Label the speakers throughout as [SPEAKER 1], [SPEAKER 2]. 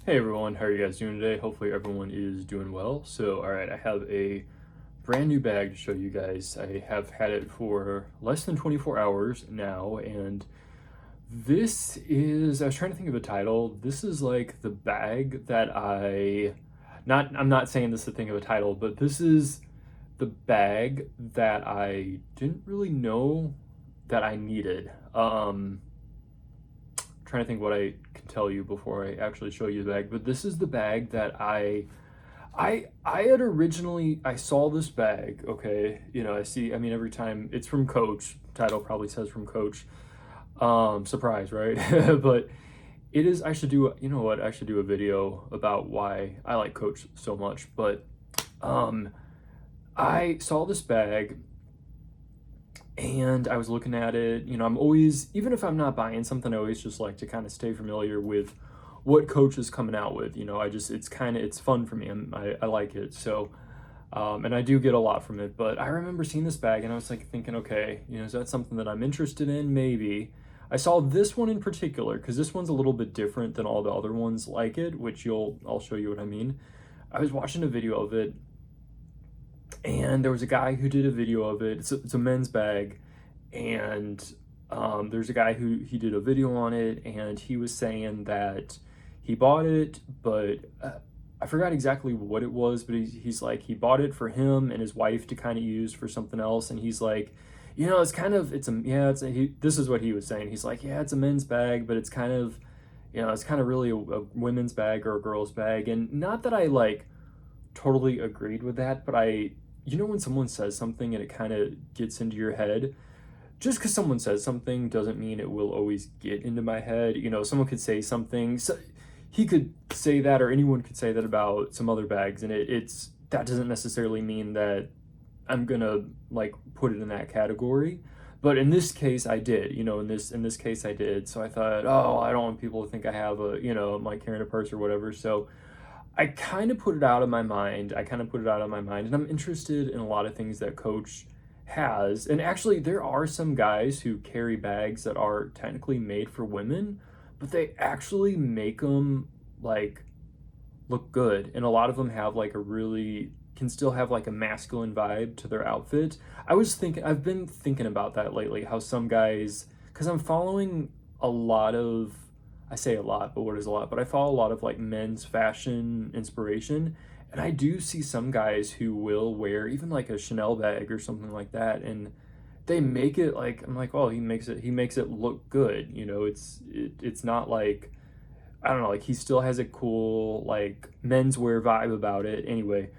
[SPEAKER 1] Hey everyone, how are you guys doing today? Hopefully everyone is doing well. So, alright, I have a brand new bag to show you guys. I have had it for less than 24 hours now, and I was trying to think of a title. This is like the bag that I'm not saying this is the thing of a title, but this is the bag that I didn't really know that I needed. Trying to think what I can tell you before I actually show you the bag, but this is the bag that I had originally I saw this bag, okay. I mean every time it's from Coach, title probably says from Coach. Surprise, right? But it is I should do you know what? I should do a video about why I like Coach so much. But um I saw this bag and I was looking at it. I'm always, even if I'm not buying something, I always just like to kind of stay familiar with what Coach is coming out with. It's fun for me. I like it. So, and I do get a lot from it. But I remember seeing this bag and I was like thinking, okay, is that something that I'm interested in? Maybe. I saw this one in particular because this one's a little bit different than all the other ones like it, which I'll show you what I mean. I was watching a video of it and there was a guy who did a video of it. It's a men's bag, and there's a guy who he did a video on it, and he was saying that he bought it, but I forgot exactly what it was, but he's like he bought it for him and his wife to kind of use for something else, and he's like, it's kind of this is what he was saying. He's like, yeah, it's a men's bag, but it's kind of it's kind of really a women's bag or a girl's bag, and not that I like totally agreed with that, but when someone says something and it kind of gets into your head, just because someone says something doesn't mean it will always get into my head. Someone could say something, so he could say that, or anyone could say that about some other bags, and that doesn't necessarily mean that I'm gonna like put it in that category. But in this case, I did. In this case, I did. So I thought, oh, I don't want people to think I have I'm like carrying a purse or whatever. So I kind of put it out of my mind. And I'm interested in a lot of things that Coach has. And actually, there are some guys who carry bags that are technically made for women, but they actually make them like look good. And a lot of them have like can still have like a masculine vibe to their outfit. I've been thinking about that lately, how some guys, because I'm following a lot of, I say a lot, but what is a lot? But I follow a lot of like men's fashion inspiration, and I do see some guys who will wear even like a Chanel bag or something like that, and they make it like I'm like, oh, he makes it look good. It's not like I don't know, like he still has a cool like menswear vibe about it. Anyway,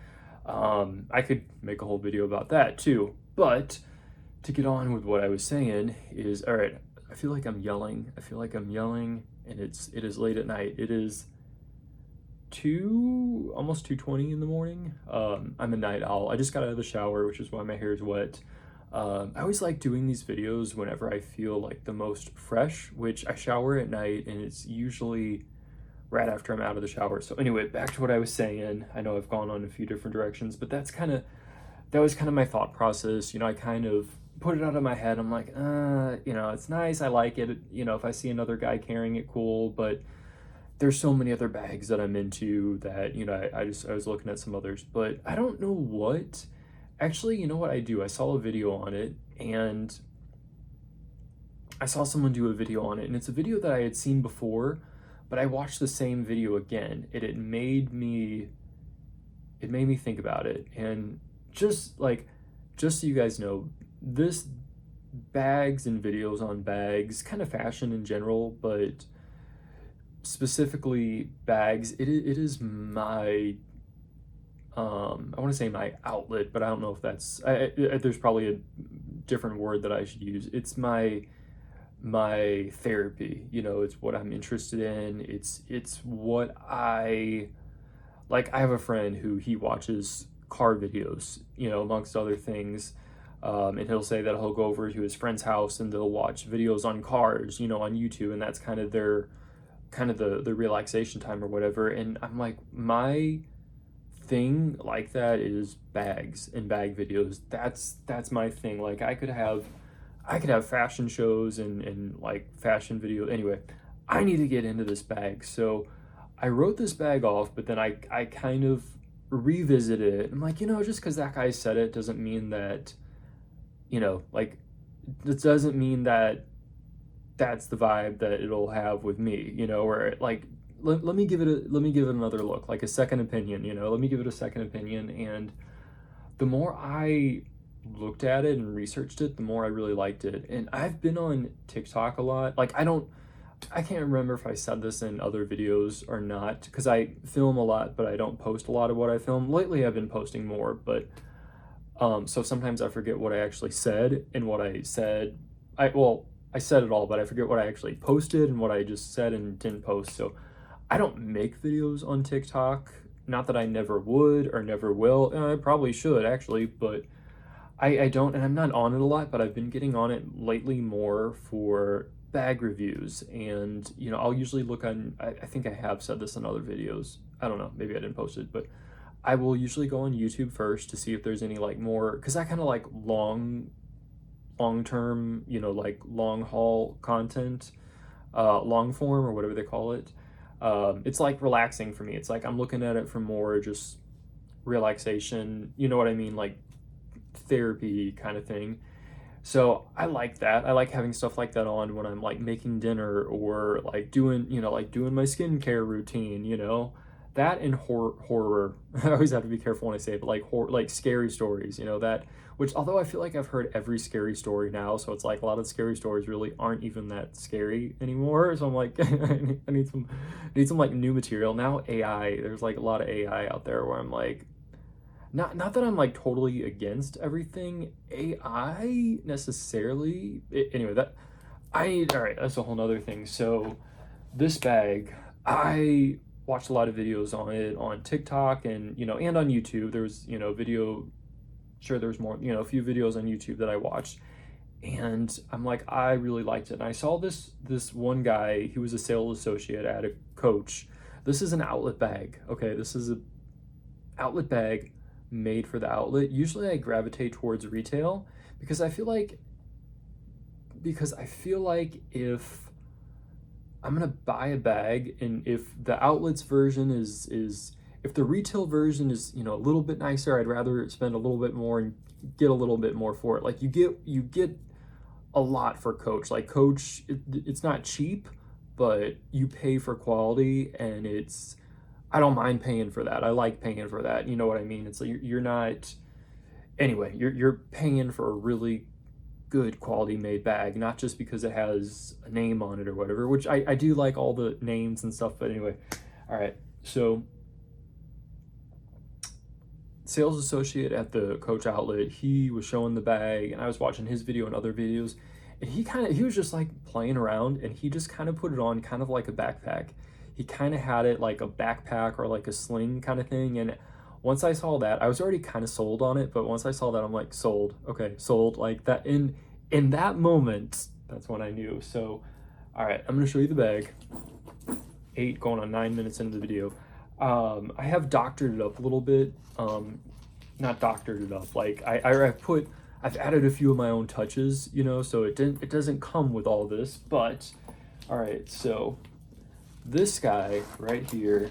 [SPEAKER 1] I could make a whole video about that too, but to get on with what I was saying is, all right, I feel like I'm yelling. And it is late at night. It is almost 2:20 in the morning. I'm a night owl. I just got out of the shower, which is why my hair is wet. I always like doing these videos whenever I feel like the most fresh, which I shower at night, and it's usually right after I'm out of the shower. So anyway, back to what I was saying. I know I've gone on a few different directions, but that was kind of my thought process. I kind of put it out of my head. I'm like, it's nice. I like it. If I see another guy carrying it, cool. But there's so many other bags that I'm into that, I was looking at some others, but I don't know what. Actually, you know what I do? I saw a video on it, and I saw someone do a video on it, and it's a video that I had seen before, but I watched the same video again, and it made me think about it. And just so you guys know, this bags and videos on bags, kind of fashion in general, but specifically bags, it is my I want to say my outlet, but I don't know if there's probably a different word that I should use. It's my therapy. It's what I'm interested in. It's what I like. I have a friend who he watches car videos, amongst other things. And he'll say that he'll go over to his friend's house and they'll watch videos on cars, on YouTube, and that's kind of the relaxation time or whatever. And I'm like, my thing like that is bags and bag videos. That's my thing. Like I could have fashion shows and like fashion video. Anyway, I need to get into this bag. So I wrote this bag off, but then I kind of revisited it. I'm like, just because that guy said it doesn't mean that, like, it doesn't mean that that's the vibe that it'll have with me, or like, let me give it another look, like a second opinion, let me give it a second opinion. And the more I looked at it and researched it, the more I really liked it. And I've been on TikTok a lot. Like, I can't remember if I said this in other videos or not, because I film a lot, but I don't post a lot of what I film. Lately, I've been posting more, but so sometimes I forget what I actually said and what I said. I said it all, but I forget what I actually posted and what I just said and didn't post. So I don't make videos on TikTok. Not that I never would or never will. I probably should, actually, but I don't, and I'm not on it a lot, but I've been getting on it lately more for bag reviews. And, I'll usually look on, I think I have said this in other videos. I don't know, maybe I didn't post it, but I will usually go on YouTube first to see if there's any like more, because I kind of like long-term, like long haul content, long form or whatever they call it. It's like relaxing for me. It's like I'm looking at it for more just relaxation, you know what I mean? Like therapy kind of thing. So I like that. I like having stuff like that on when I'm like making dinner or like doing, like doing my skincare routine, that and horror. I always have to be careful when I say it, but like like scary stories, that, which although I feel like I've heard every scary story now, so it's like a lot of scary stories really aren't even that scary anymore. So I'm like, I need some like new material. Now AI, there's like a lot of AI out there where I'm like, not that I'm like totally against everything AI necessarily. Anyway, all right, that's a whole nother thing. So this bag, I watched a lot of videos on it on TikTok and, and on YouTube. There was, video, sure, there's more, a few videos on YouTube that I watched. And I'm like, I really liked it. And I saw this one guy, he was a sales associate at a Coach. This is an outlet bag. Okay, this is a outlet bag made for the outlet. Usually I gravitate towards retail because I feel like if I'm gonna buy a bag and if the outlets version is if the retail version is, a little bit nicer, I'd rather spend a little bit more and get a little bit more for it. Like you get a lot for Coach. Like Coach, it's not cheap, but you pay for quality, and I don't mind paying for that. I like paying for that. You know what I mean? It's like you're not, anyway, you're paying for a really good quality made bag, not just because it has a name on it or whatever, which I do like all the names and stuff, but anyway. All right, so sales associate at the Coach outlet, he was showing the bag and I was watching his video and other videos, and he was just like playing around, and he just kind of put it on kind of like a backpack. He kind of had it like a backpack or like a sling kind of thing. And once I saw that, I was already kind of sold on it, but once I saw that, I'm like, sold. Okay, sold. Like that, in that moment, that's when I knew. So all right, I'm gonna show you the bag. 8 going on 9 minutes into the video. I have doctored it up a little bit. Not doctored it up, like I've added a few of my own touches, so it doesn't come with all this. But all right, so this guy right here,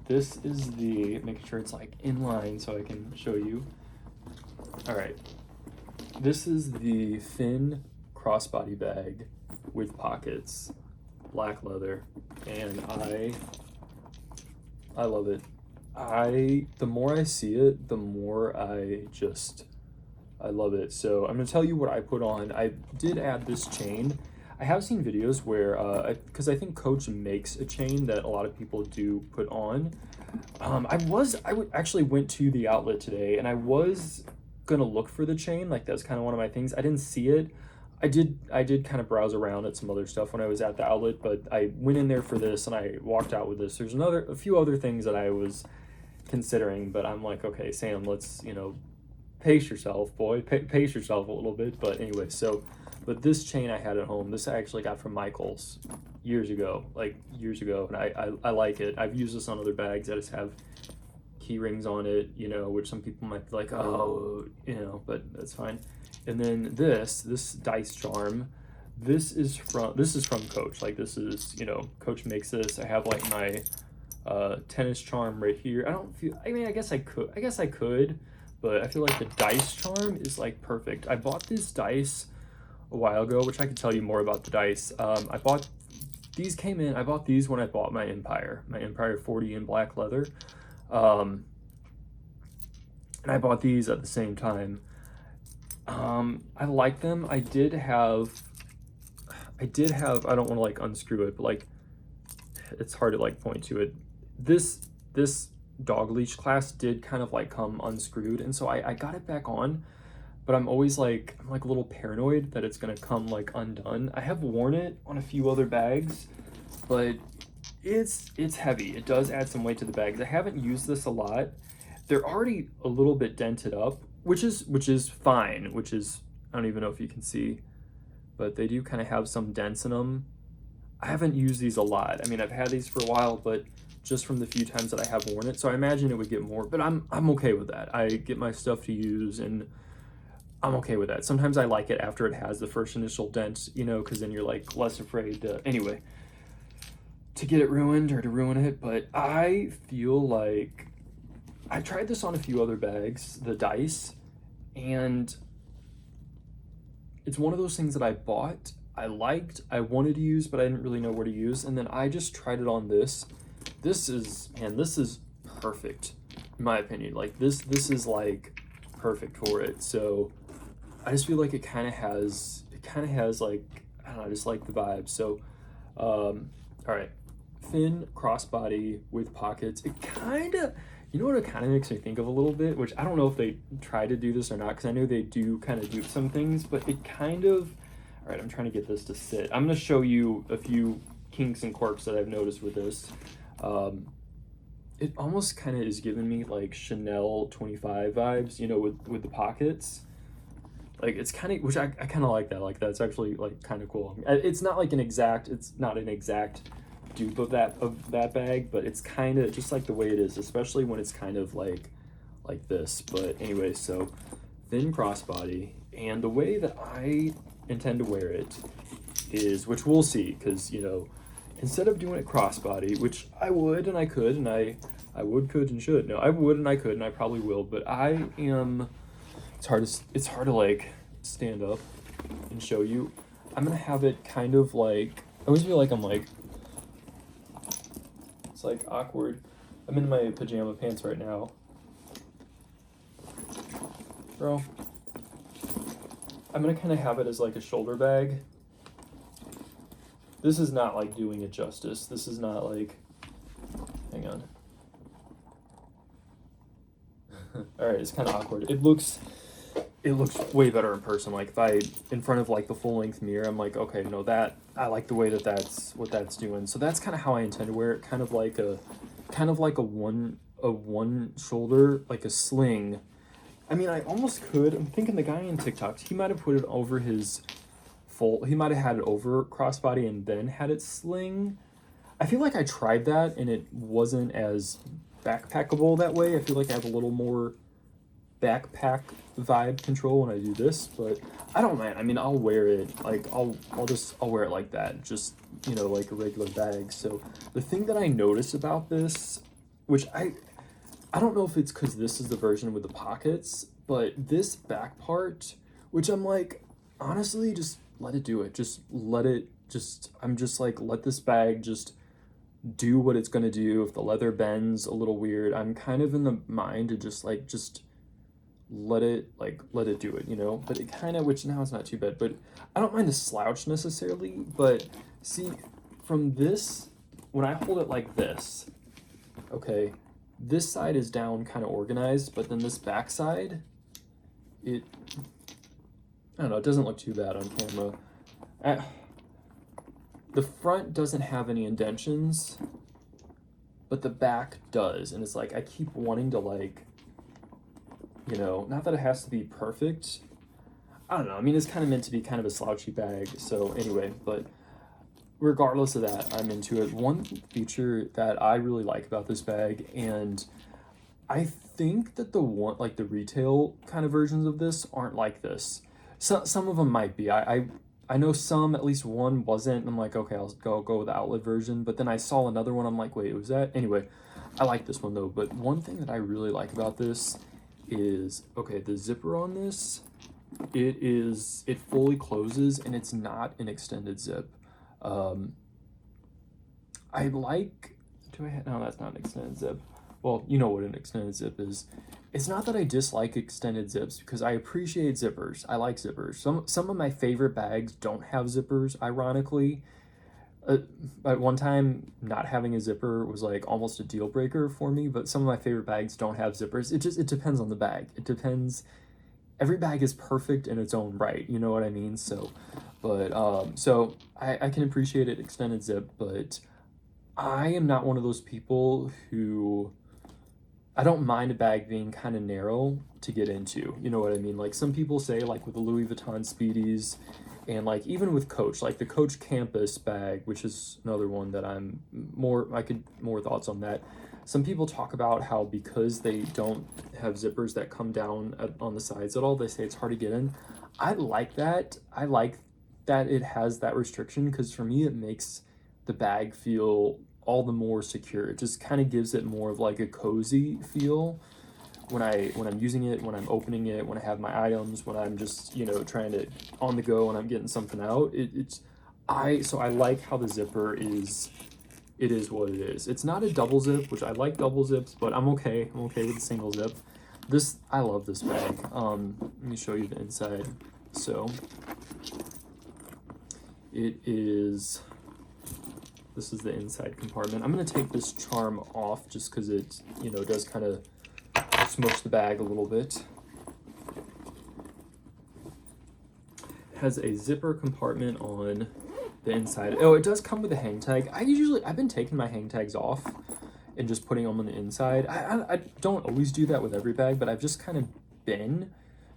[SPEAKER 1] this is making sure it's like in line so I can show you. All right, this is the thin crossbody bag with pockets, black leather, and I love it. The more I see it, the more I love it. So I'm gonna tell you what I put on. I did add this chain. I have seen videos where, because I think Coach makes a chain that a lot of people do put on. Actually went to the outlet today, and I was gonna look for the chain. Like that's kind of one of my things. I didn't see it. I did kind of browse around at some other stuff when I was at the outlet, but I went in there for this and I walked out with this. There's a few other things that I was considering, but I'm like, okay, Sam, let's, pace yourself, boy, pace yourself a little bit. But anyway, but this chain I had at home, this I actually got from Michael's years ago, and I like it. I've used this on other bags that just have key rings on it, which some people might be like, oh, but that's fine. And then this dice charm, this is from Coach. Like this is, Coach makes this. I have like my tennis charm right here. I don't feel, I mean, I guess I could, but I feel like the dice charm is like perfect. I bought these dice a while ago, which I can tell you more about the dice. I bought these when I bought my Empire 40 in black leather. And I bought these at the same time. I like them. I don't want to like unscrew it, but like, it's hard to like point to it. This dog leash clasp did kind of like come unscrewed, and so I got it back on, but I'm always like, I'm like a little paranoid that it's gonna come like undone. I have worn it on a few other bags, but it's heavy. It does add some weight to the bags. I haven't used this a lot. They're already a little bit dented up, which is fine, I don't even know if you can see, but they do kind of have some dents in them. I haven't used these a lot. I mean, I've had these for a while, but just from the few times that I have worn it, so I imagine it would get more, but I'm okay with that. I get my stuff to use, and I'm okay with that. Sometimes I like it after it has the first initial dent, you know, because then you're like less afraid to, anyway, to get it ruined or to ruin it. But I feel like I tried this on a few other bags, the dice, and it's one of those things that I bought, I liked, I wanted to use, but I didn't really know where to use, and then I just tried it on this. This is perfect, in my opinion. Like, this is like perfect for it. So I just feel like it kind of has like, I don't know, I just like the vibe. So all right, thin crossbody with pockets. It kind of, you know what it kind of makes me think of a little bit, which I don't know if they try to do this or not, because I know they do kind of do some things, but it kind of, all right, I'm trying to get this to sit. I'm going to show you a few kinks and quirks that I've noticed with this. It almost kind of is giving me like Chanel 25 vibes, you know, with the pockets. Like, it's kind of, which I kind of like that. Like, that's actually like kind of cool. It's not like it's not an exact dupe of that bag, but it's kind of just like the way it is, especially when it's kind of like this. But anyway, so thin crossbody, and the way that I intend to wear it is, which we'll see, because, you know, instead of doing it crossbody, which I would and I could, and I would, could, and should. No, I would and I could, and I probably will, but it's hard to like stand up and show you. I'm gonna have it kind of like, I always feel like I'm like, it's like awkward. I'm in my pajama pants right now. Bro. I'm gonna kind of have it as like a shoulder bag. This is not like doing it justice. This is not like, hang on. All right, it's kind of awkward. It looks way better in person. Like, if I, in front of like the full length mirror, I'm like, okay, no, that, I like the way that's what that's doing. So that's kind of how I intend to wear it. Kind of like a one shoulder, like a sling. I mean, I almost could. I'm thinking the guy in TikTok, he might have put it over his full, he might have had it over crossbody and then had it sling. I feel like I tried that and it wasn't as backpackable that way. I feel like I have a little more backpack vibe control when I do this, but I don't mind. I mean, I'll wear it, like, I'll wear it like that, just, you know, like a regular bag. So the thing that I notice about this, which I don't know if it's because this is the version with the pockets, but this back part, which I'm like, honestly, just let it do it. I'm just like, let this bag just do what it's gonna do. If the leather bends a little weird, I'm kind of in the mind to just let it do it, you know? But it kind of, which now it's not too bad, but I don't mind the slouch necessarily, but see, from this, when I hold it like this, okay, this side is down kind of organized, but then this back side, I don't know, it doesn't look too bad on camera. The front doesn't have any indentions, but the back does, and it's like, I keep wanting to, like, you know, not that it has to be perfect. I don't know, I mean, it's kind of meant to be kind of a slouchy bag, so anyway, but regardless of that, I'm into it. One feature that I really like about this bag, and I think that the retail kind of versions of this aren't like this. Some of them might be. I I know some, at least one wasn't. I'm like, okay, I'll go with the outlet version. But then I saw another one. I'm like, wait, was that? Anyway, I like this one though. But one thing that I really like about this is, okay, the zipper on this, it fully closes and it's not an extended zip. I like, no, that's not an extended zip. Well, you know what an extended zip is. It's not that I dislike extended zips because I appreciate zippers. I like zippers. Some of my favorite bags don't have zippers, ironically. At one time, not having a zipper was like almost a deal breaker for me, but some of my favorite bags don't have zippers. It depends on the bag. It depends. Every bag is perfect in its own right, you know what I mean? So, but so I can appreciate it extended zip, but I am not one of those people who, I don't mind a bag being kind of narrow to get into. You know what I mean? Like some people say, like with the Louis Vuitton Speedies, and like even with Coach, like the Coach Campus bag, which is another one that more thoughts on that. Some people talk about how because they don't have zippers that come down on the sides at all, they say it's hard to get in. I like that. I like that it has that restriction because for me, it makes the bag feel all the more secure. It just kind of gives it more of like a cozy feel when I'm using it, when I'm opening it, when I have my items, when I'm just, you know, trying to on the go and I'm getting something out. So I like how the zipper is, it is what it is. It's not a double zip, which I like double zips, but I'm okay with a single zip. I love this bag. Let me show you the inside. So this is the inside compartment. I'm gonna take this charm off just because it, you know, does kind of smush the bag a little bit. It has a zipper compartment on the inside. Oh, it does come with a hang tag. I've been taking my hang tags off and just putting them on the inside. I don't always do that with every bag, but I've just kind of been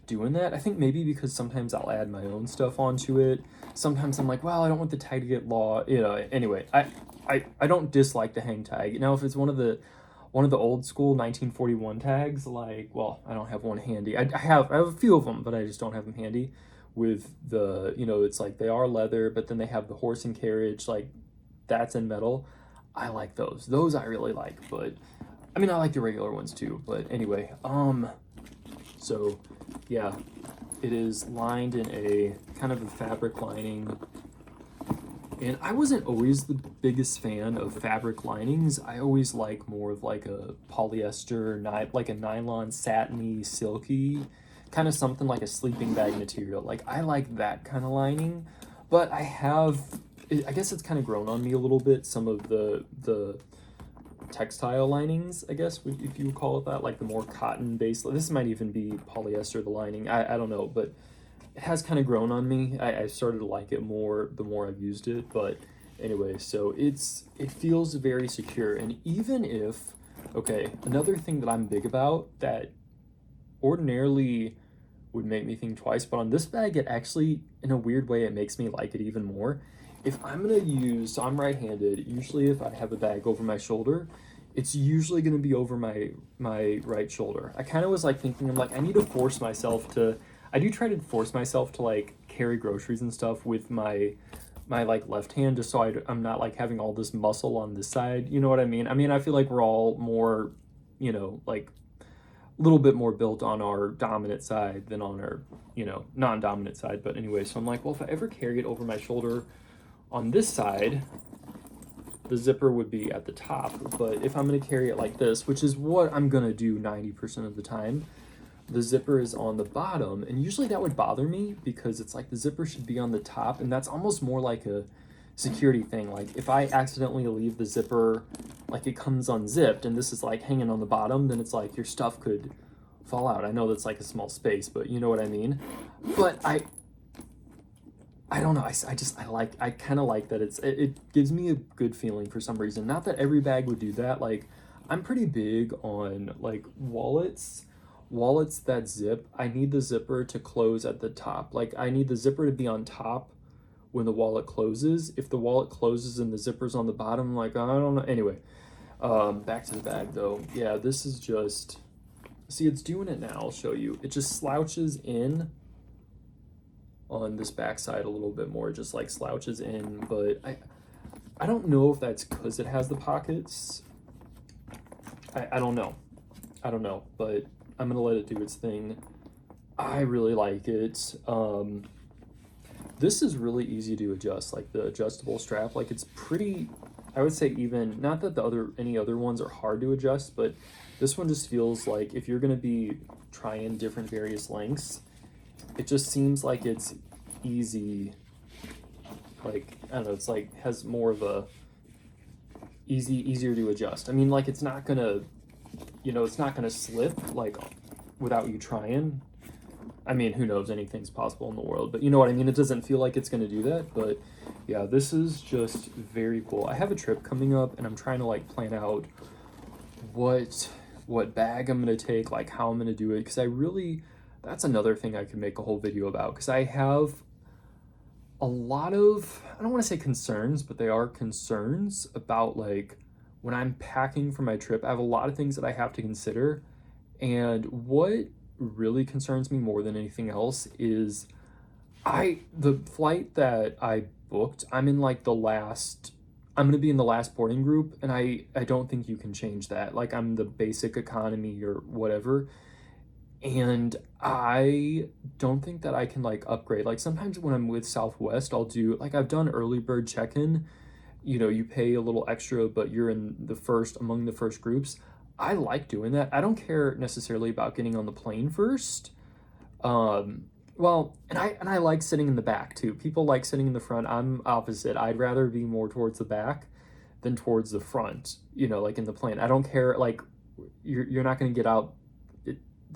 [SPEAKER 1] doing that. I think maybe because sometimes I'll add my own stuff onto it. Sometimes I'm like, well, I don't want the tag to get lost. You know, anyway, I don't dislike the hang tag. Now, if it's one of the old school 1941 tags, like, well, I don't have one handy. I have a few of them, but I just don't have them handy. With the, you know, it's like they are leather, but then they have the horse and carriage, like that's in metal. I like those. Those I really like, but I mean, I like the regular ones too. But anyway, so yeah, it is lined in a kind of a fabric lining. And I wasn't always the biggest fan of fabric linings. I always like more of like a polyester, like a nylon, satiny, silky, kind of something like a sleeping bag material. Like I like that kind of lining, but I guess it's kind of grown on me a little bit. Some of the textile linings, I guess, if you would call it that, like the more cotton based, this might even be polyester, the lining. I don't know, but it has kind of grown on me. I started to like it more the more I've used it. But anyway, so it feels very secure. And even if, okay, another thing that I'm big about that ordinarily would make me think twice, but on this bag, it actually, in a weird way, it makes me like it even more. If I'm gonna use, so I'm right-handed, usually if I have a bag over my shoulder, it's usually gonna be over my right shoulder. I kind of was like thinking, I'm like, I need to force myself to, I do try to force myself to like carry groceries and stuff with my like left hand, just so I'm not like having all this muscle on this side, you know what I mean? I mean, I feel like we're all more, you know, like a little bit more built on our dominant side than on our, you know, non-dominant side. But anyway, so I'm like, well, if I ever carry it over my shoulder on this side, the zipper would be at the top. But if I'm going to carry it like this, which is what I'm going to do 90% of the time, the zipper is on the bottom. And usually that would bother me because it's like the zipper should be on the top. And that's almost more like a security thing. Like if I accidentally leave the zipper, like it comes unzipped and this is like hanging on the bottom, then it's like your stuff could fall out. I know that's like a small space, but you know what I mean? But I don't know. I kind of like that it gives me a good feeling for some reason. Not that every bag would do that. Like I'm pretty big on like wallets that zip. I need the zipper to close at the top. Like I need the zipper to be on top when the wallet closes. If the wallet closes and the zipper's on the bottom, I'm like, I don't know. Anyway, back to the bag though. Yeah, this is just, see, it's doing it now. I'll show you. It just slouches in on this backside a little bit more, just like slouches in, but I don't know if that's because it has the pockets. I don't know. I don't know, but I'm gonna let it do its thing. I really like it. This is really easy to adjust, like the adjustable strap. Like it's pretty, I would say even, not that any other ones are hard to adjust, but this one just feels like if you're gonna be trying different various lengths, it just seems like it's easy. Like, I don't know, it's like has more of a easier to adjust. I mean, like it's not gonna, it's not gonna slip like without you trying. I mean, who knows, anything's possible in the world, but you know what I mean? It doesn't feel like it's gonna do that, but yeah, this is just very cool. I have a trip coming up and I'm trying to like plan out what bag I'm gonna take, like how I'm gonna do it, because that's another thing I could make a whole video about, because I have a lot of, I don't want to say concerns, but they are concerns about like when I'm packing for my trip. I have a lot of things that I have to consider, and what really concerns me more than anything else is the flight that I booked, I'm in like I'm gonna be in the last boarding group, and I don't think you can change that. Like I'm the basic economy or whatever, and I don't think that I can like upgrade. Like sometimes when I'm with Southwest, I'll do like I've done early bird check-in. You pay a little extra, but you're among the first groups. I like doing that. I don't care necessarily about getting on the plane first. Well, and I like sitting in the back too. People like sitting in the front. I'm opposite. I'd rather be more towards the back than towards the front, like in the plane. I don't care, like you're not going to get out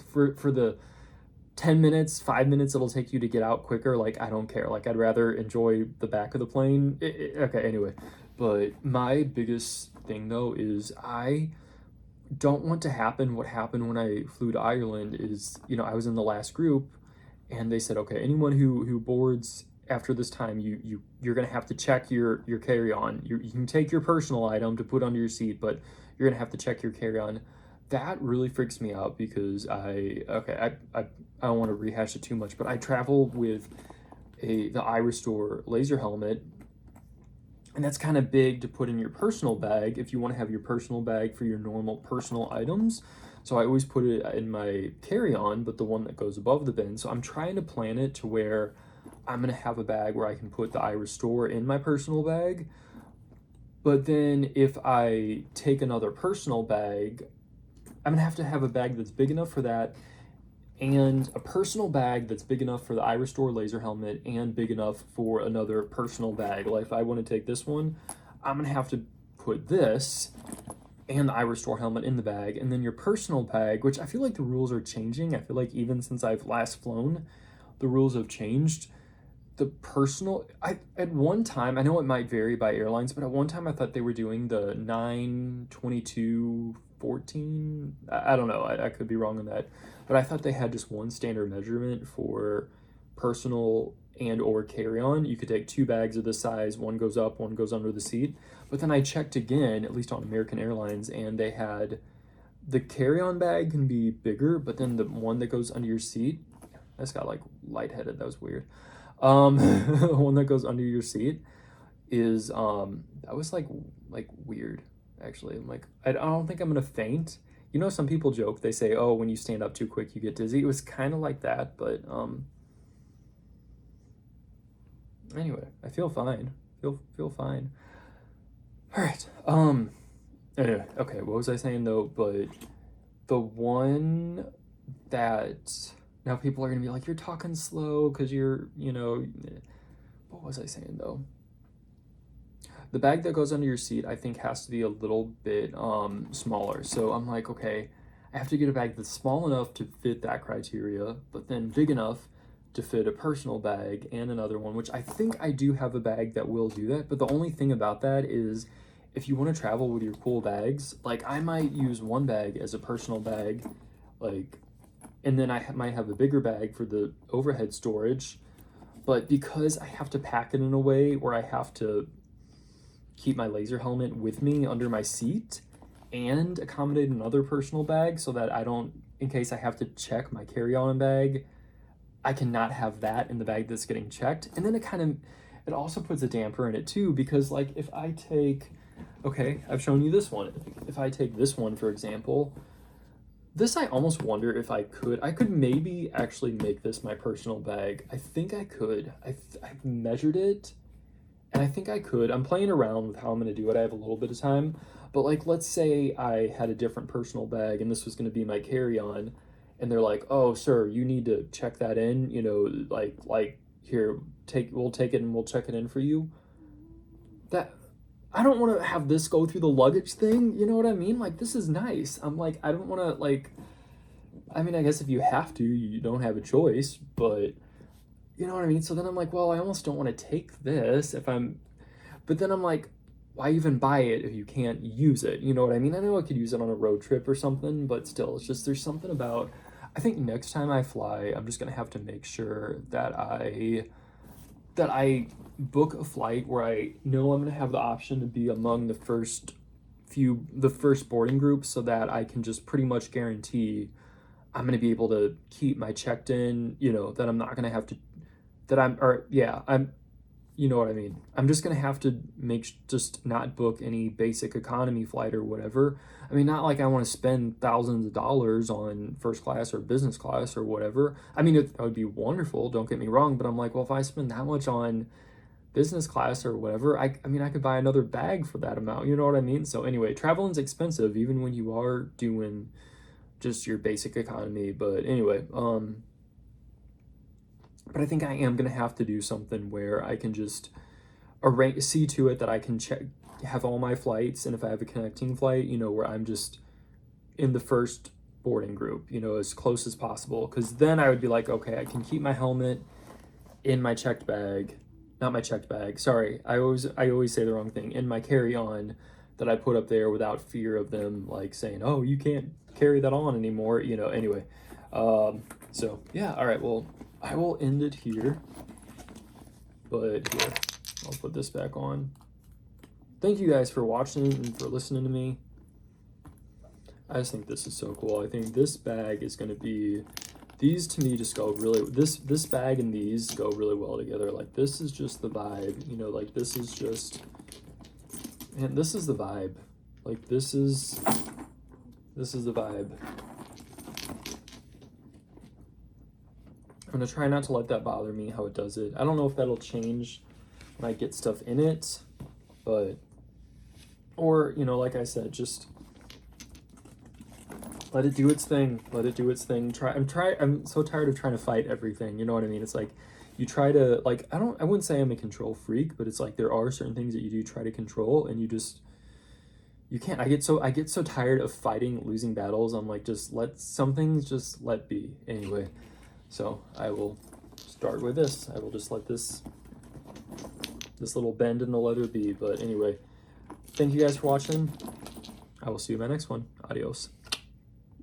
[SPEAKER 1] for the 10 minutes, 5 minutes it'll take you to get out quicker. Like I don't care. Like I'd rather enjoy the back of the plane. Okay, anyway. But my biggest thing though is I don't want to happen what happened when I flew to Ireland is, I was in the last group and they said, okay, anyone who boards after this time, you're going to have to check your carry-on. You can take your personal item to put under your seat, but you're going to have to check your carry-on. That really freaks me out because I don't want to rehash it too much, but I travel with the Iris-Store laser helmet, and that's kind of big to put in your personal bag if you want to have your personal bag for your normal personal items. So I always put it in my carry-on, but the one that goes above the bin. So I'm trying to plan it to where I'm going to have a bag where I can put the Iris-Store in my personal bag. But then if I take another personal bag, I'm going to have a bag that's big enough for that, and a personal bag that's big enough for the Iris-Store laser helmet and big enough for another personal bag. Like if I want to take this one, I'm going to have to put this and the Iris-Store helmet in the bag, and then your personal bag, which I feel like the rules are changing. I feel like even since I've last flown, the rules have changed. The personal, at one time, I know it might vary by airlines, but at one time I thought they were doing the 9/22/14. I don't know, I could be wrong on that, but I thought they had just one standard measurement for personal and or carry-on. You could take two bags of this size, one goes up, one goes under the seat. But then I checked again, at least on American Airlines, and they had the carry-on bag can be bigger, but then the one that goes under your seat, I just got like lightheaded, that was weird. The one that goes under your seat is that was like weird actually. I'm like, I don't think I'm gonna faint. Some people joke, they say, oh, when you stand up too quick you get dizzy. It was kind of like that, but anyway, I feel fine. Feel fine. All right. Anyway, okay, what was I saying though? But the one that now people are gonna be like, you're talking slow because you're, what was I saying though? The bag that goes under your seat, I think, has to be a little bit smaller. So I'm like, okay, I have to get a bag that's small enough to fit that criteria, but then big enough to fit a personal bag and another one, which I think I do have a bag that will do that. But the only thing about that is if you want to travel with your cool bags, like I might use one bag as a personal bag, like, and then I might have a bigger bag for the overhead storage. But because I have to pack it in a way where I have to keep my laser helmet with me under my seat and accommodate another personal bag so that I don't, in case I have to check my carry-on bag, I cannot have that in the bag that's getting checked. And then it also puts a damper in it too, because like if I take, okay, I've shown you this one. If I take this one, for example, this I almost wonder if I could maybe actually make this my personal bag. I think I could. I've measured it, and I think I could. I'm playing around with how I'm going to do it. I have a little bit of time. But like, let's say I had a different personal bag and this was going to be my carry-on, and they're like, "Oh, sir, you need to check that in, you know, like here, we'll take it and we'll check it in for you." That I don't want to have this go through the luggage thing, you know what I mean? Like, this is nice. I'm like, I don't want to, like, I mean, I guess if you have to, you don't have a choice, but you know what I mean? So then I'm like, well, I almost don't want to take this but then I'm like, why even buy it if you can't use it? You know what I mean? I know I could use it on a road trip or something, but still, it's just, there's something about, I think next time I fly, I'm just going to have to make sure that I book a flight where I know I'm going to have the option to be among the first boarding group, so that I can just pretty much guarantee I'm going to be able to keep my checked in, you know, that I'm not going to have to, you know what I mean? I'm just going to have to just not book any basic economy flight or whatever. I mean, not like I want to spend thousands of dollars on first class or business class or whatever. I mean, that would be wonderful, don't get me wrong, but I'm like, well, if I spend that much on business class or whatever, I mean, I could buy another bag for that amount, you know what I mean? So anyway, traveling's expensive, even when you are doing just your basic economy. But anyway, but I think I am going to have to do something where I can just see to it that I can have all my flights, and if I have a connecting flight, you know, where I'm just in the first boarding group, you know, as close as possible, because then I would be like, okay, I can keep my helmet in my checked bag, not my checked bag, sorry, I always say the wrong thing, in my carry-on that I put up there without fear of them like saying, oh, you can't carry that on anymore, you know. Anyway, so yeah, all right, well, I will end it here, but here, I'll put this back on. Thank you guys for watching and for listening to me. I just think this is so cool. I think this bag is going to be, these to me just go really, this bag and these go really well together. Like, this is just the vibe, you know, like this is just, man, this is the vibe. Like, this is the vibe. I'm going to try not to let that bother me, how it does it. I don't know if that'll change when I get stuff in it, but, or, you know, like I said, just let it do its thing. Let it do its thing. I'm so tired of trying to fight everything. You know what I mean? It's like, you try to, like, I wouldn't say I'm a control freak, but it's like, there are certain things that you do try to control, and you can't. I get so tired of fighting, losing battles. I'm like, just let some things just let be. Anyway, so I will start with this. I will just let this little bend in the leather be. But anyway, thank you guys for watching. I will see you in my next one. Adios.